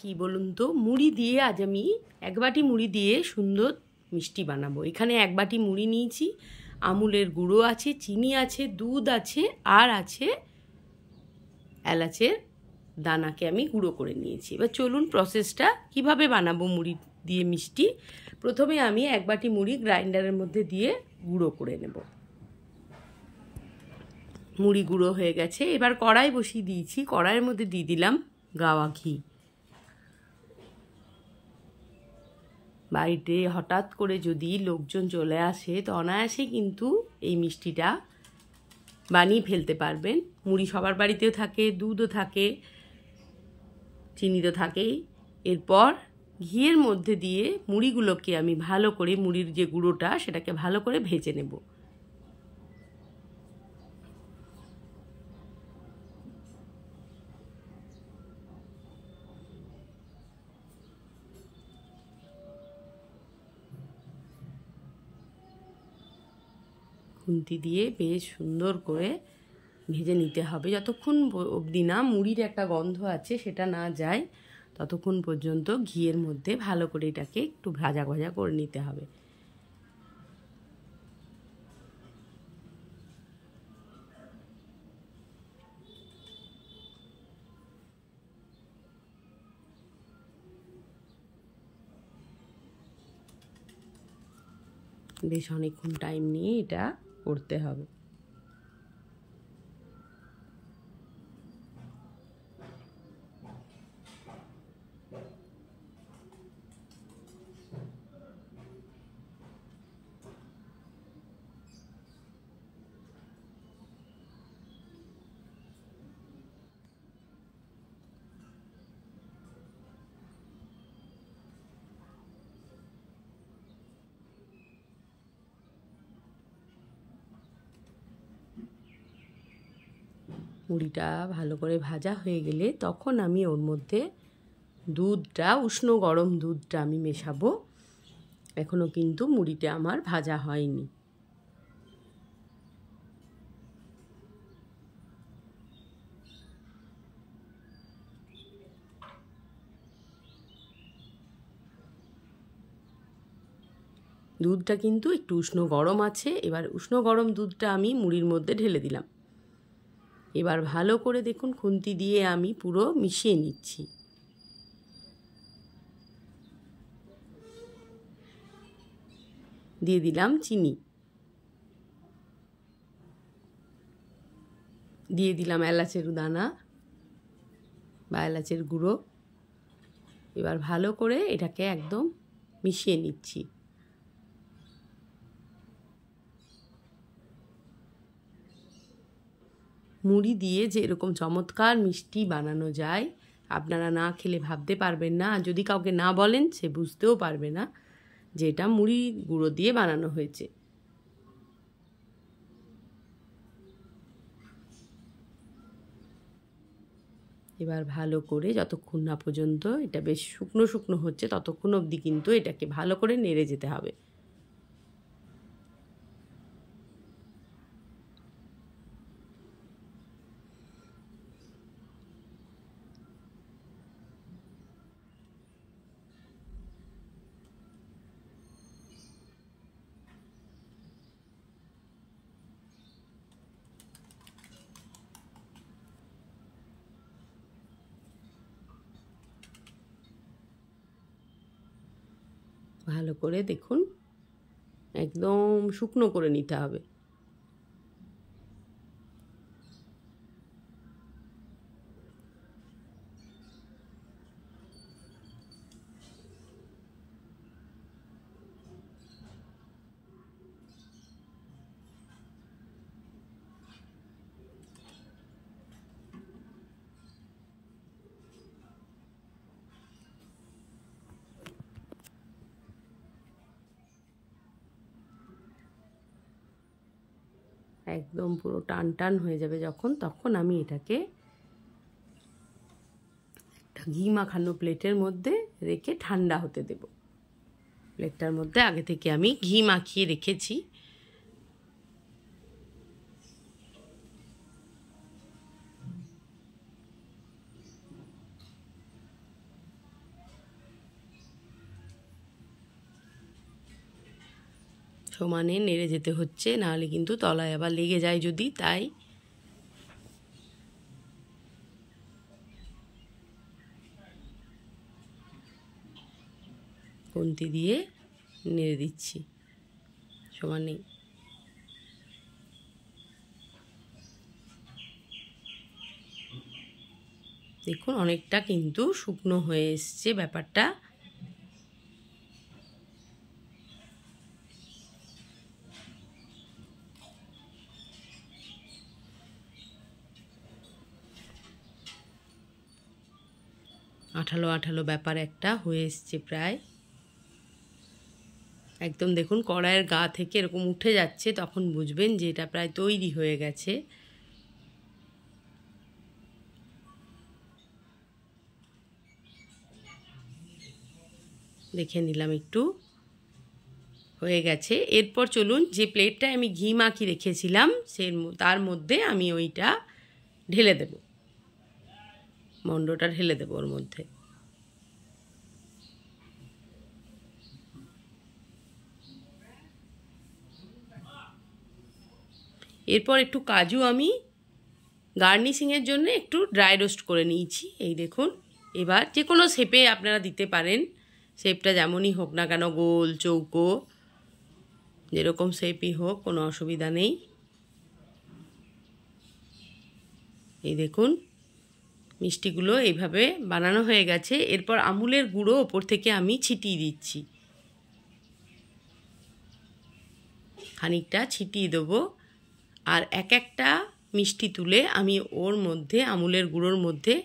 কি বলুন তো, মুড়ি দিয়ে আজ আমি এক বাটি মুড়ি দিয়ে সুন্দর মিষ্টি বানাবো। এখানে এক বাটি মুড়ি নিয়েছি, আমুলের গুঁড়ো আছে, চিনি আছে, দুধ আছে, আর আছে এলাচের দানাকে আমি গুঁড়ো করে নিয়েছি। এবার চলুন প্রসেসটা কিভাবে বানাবো মুড়ি দিয়ে মিষ্টি। প্রথমে আমি এক বাটি মুড়ি গ্রাইন্ডারের মধ্যে দিয়ে গুঁড়ো করে নেব। মুড়ি গুঁড়ো হয়ে গেছে, এবার কড়াই বসিয়ে দিয়েছি। কড়াইয়ের মধ্যে দিয়ে দিলাম গাওয়া ঘি। বাড়িতে হঠাৎ করে যদি লোকজন চলে আসে তো অনায়াসে কিন্তু এই মিষ্টিটা বানিয়ে ফেলতে পারবেন। মুড়ি সবার বাড়িতেও থাকে, দুধও থাকে, চিনি তো থাকেই। এরপর ঘিয়ের মধ্যে দিয়ে মুড়িগুলোকে আমি ভালো করে, মুড়ির যে গুঁড়োটা সেটাকে ভালো করে ভেজে নেব। খুন্তি দিয়ে বেশ সুন্দর করে ভেজে নিতে হবে। যতক্ষণ অবধি না মুড়ির একটা গন্ধ আছে সেটা না যায়, ততক্ষণ পর্যন্ত ঘিয়ের মধ্যে ভালো করে এটাকে একটু ভাজা ভাজা করে নিতে হবে। বেশ অনেকক্ষণ টাইম নিয়ে এটা করতে হবে। মুড়িটা ভালো করে ভাজা হয়ে গেলে তখন আমি ওর মধ্যে দুধটা, উষ্ণ গরম দুধটা আমি মেশাবো। এখনও কিন্তু মুড়িটা আমার ভাজা হয়নি। দুধটা কিন্তু একটু উষ্ণ গরম আছে। এবার উষ্ণ গরম দুধটা আমি মুড়ির মধ্যে ঢেলে দিলাম। এবার ভালো করে দেখুন খুন্তি দিয়ে আমি পুরো মিশিয়ে নিচ্ছি। দিয়ে দিলাম চিনি, দিয়ে দিলাম এলাচের দানা বা এলাচের গুঁড়ো। এবার ভালো করে এটাকে একদম মিশিয়ে নিচ্ছি। মুড়ি দিয়ে যে এরকম চমৎকার মিষ্টি বানানো যায় আপনারা না খেলে ভাবতে পারবেন না। আর যদি কাউকে না বলেন সে বুঝতেও পারবে না যে এটা মুড়ি গুঁড়ো দিয়ে বানানো হয়েছে। এবার ভালো করে যতক্ষণ না পর্যন্ত এটা বেশ শুকনো শুকনো হচ্ছে ততক্ষণ অবধি কিন্তু এটাকে ভালো করে নেড়ে যেতে হবে। ভালো করে দেখুন একদম শুকনো করে নিতে হবে। একদম পুরো টান টান হয়ে যাবে যখন, তখন আমি এটাকে একটা ঘি মাখানো প্লেটের মধ্যে রেখে ঠান্ডা হতে দেব। প্লেটটার মধ্যে আগে থেকে আমি ঘি মাখিয়ে রেখেছি। সমানে নেড়ে যেতে হচ্ছে, নাহলে কিন্তু তলায় আবার লেগে যায় যদি, তাই খুন্তি দিয়ে নেড়ে দিচ্ছি সমানে। দেখুন অনেকটা কিন্তু শুকনো হয়ে এসছে ব্যাপারটা। আঠালো আঠালো ব্যাপার একটা হয়ে এসছে প্রায় একদম। দেখুন কড়াইয়ের গা থেকে এরকম উঠে যাচ্ছে, তখন বুঝবেন যে এটা প্রায় তৈরি হয়ে গেছে। দেখে নিলাম একটু হয়ে গেছে। এরপর চলুন যে প্লেটটায় আমি ঘি মাখি রেখেছিলাম তার মধ্যে আমি ওইটা ঢেলে দেব, মন্ডটা ঢেলে দেব ওর মধ্যে। এরপর একটু কাজু আমি গার্নিশিংয়ের জন্য একটু ড্রাই রোস্ট করে নিয়েছি, এই দেখুন। এবার যে কোনো শেপে আপনারা দিতে পারেন, শেপটা যেমনই হোক না কেন, গোল চৌকো যেরকম শেপই হোক কোনো অসুবিধা নেই। এই দেখুন মিষ্টিগুলো এইভাবে বানানো হয়ে গেছে। এরপর আমুলের গুঁড়ো ওপর থেকে আমি ছিটিয়ে দিচ্ছি, খানিকটা ছিটিয়ে দেবো। আর এক একটা মিষ্টি তুলে আমি ওর মধ্যে আমুলের গুঁড়োর মধ্যে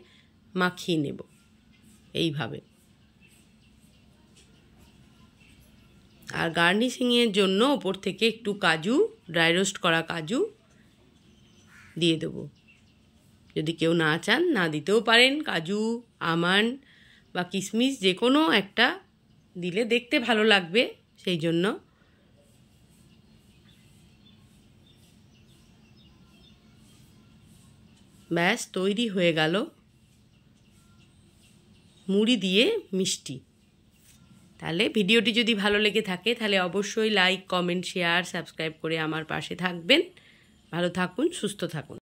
মাখিয়ে নেব এইভাবে। আর গার্নিশিংয়ের জন্য ওপর থেকে একটু কাজু, ড্রাই রোস্ট করা কাজু দিয়ে দেবো। যদি কেউ না চান না দিতেও পারেন, কাজু, আমন্ড বা কিশমিশ যে কোনো একটা দিলে দেখতে ভালো লাগবে, সেই জন্য। ব্যাস তৈরি হয়ে গেল মুড়ি দিয়ে মিষ্টি। তাহলে ভিডিওটি যদি ভালো লেগে থাকে তাহলে অবশ্যই লাইক, কমেন্ট, শেয়ার, সাবস্ক্রাইব করে আমার পাশে থাকবেন। ভালো থাকুন, সুস্থ থাকুন।